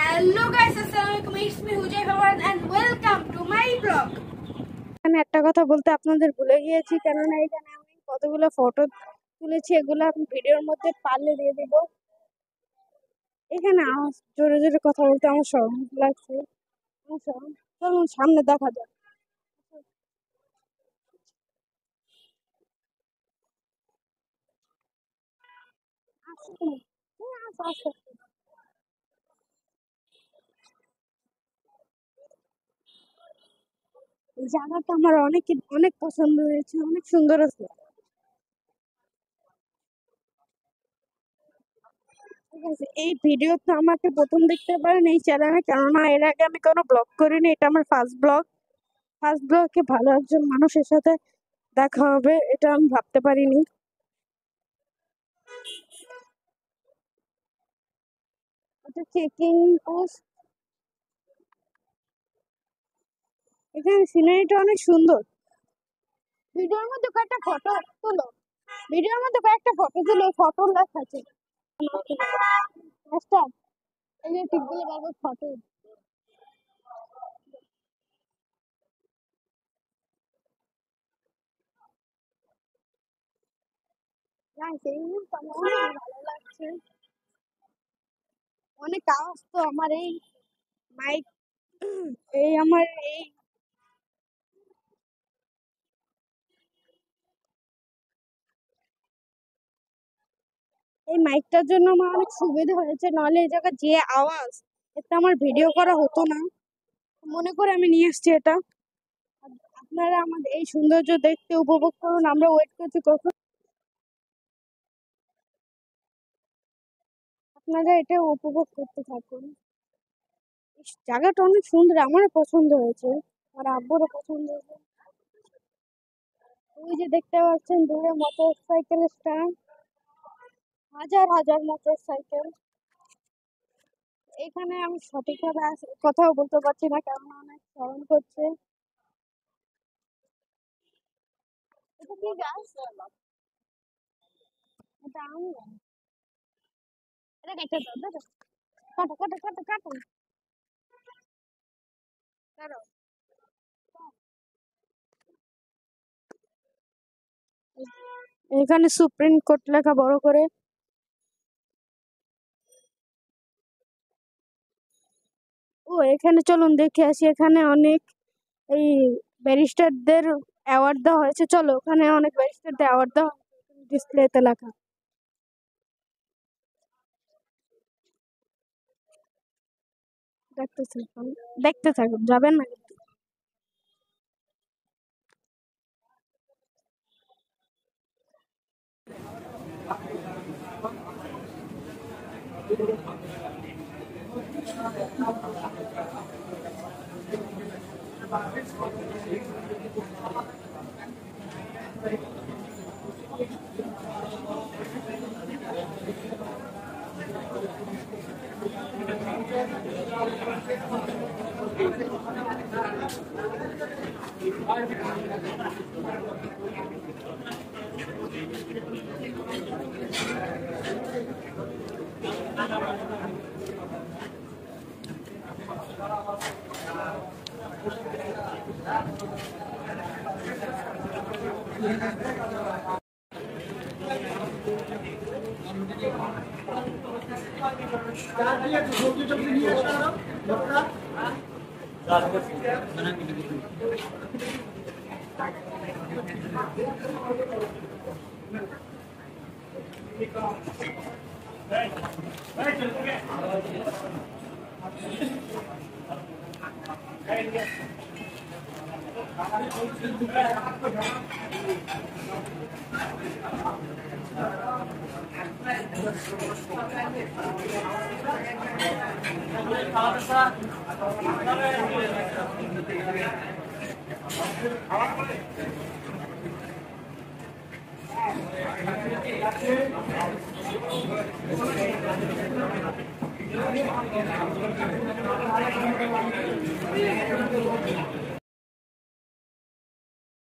Hello guys, assalamualaikum. It's me Hujay Fawad and welcome to my vlog. এখানে একটা কথা বলতে আপনাদের ভুলে গিয়েছি, কেননা এখানে আমি কতগুলো ফটো তুলেছি, এগুলো আমি ভিডিওর মধ্যে পারলে দিয়ে দেব। এখানে জোরে জোরে কথা বলতে আমার শরম লাগছে। চলুন সামনে দেখা যাক। এই জায়গাটা আমার অনেক পছন্দ হয়েছে, অনেক সুন্দর আছে। ঠিক আছে, এই ভিডিওতে আমাকে প্রথম দেখতে পারেন এই চ্যানেলে, কেননা এর আগে আমি কোনো ব্লগ করিনি, এটা আমার ফার্স্ট ব্লগে ভালো একজন মানুষের সাথে দেখা হবে, এটা আমি ভাবতে পারিনি। এটা চেকিং পোস্ট। এখানে সিনারিটা অনেক সুন্দর। ভিডিওর মধ্যে কয়েকটা ফটো তুলো, ফটো লেখা আছে। এই যে টিপগুলো বারবার ফটো। এই মুহূর্তে আমার অনেক ভালো লাগছে। অনেক আওয়াজ তো আমার এই মাইক, এই আমার এই মাইকটার জন্য আমার অনেক সুবিধা হয়েছে, নাহলে এই জায়গায় যে আওয়াজ, এতে আমার ভিডিও করা হতো না। মনে করে আমি নিয়ে এসছি এটা। আপনারা আমাদের এই সৌন্দর্য দেখতে উপভোগ করুন, আমরা ওয়েট করছি কখন আপনারা এটা উপভোগ করতে থাকুন। জায়গাটা অনেক সুন্দর, আমারও পছন্দ হয়েছে, আর আব্বুরও পছন্দ হয়েছে। ওই যে দেখতে পাচ্ছেন দূরে মোটর সাইকেল স্ট্যান্ড, হাজার হাজার মোটর সাইকেল। এখানে আমি সঠিকভাবে কথাও বলতে পারছি না, কারণ অনেক স্মরণ করছে। এটা কি গাছ? এটা আম গাছ। এটা কেটে দাও, দাও, কাটো কাটো কাটো কাটো কাটো। এখানে সুপ্রিম কোর্ট লেখা বড় করে। এখানে চলুন দেখে আসি, এখানে অনেক এই ব্যারিস্টারদের অ্যাওয়ার্ড দেওয়া হয়েছে। চলো, ওখানে অনেক ব্যারিস্টারদের অ্যাওয়ার্ড দেওয়া ডিসপ্লেতে লেখা। দেখতে থাকুন, যাবেন না।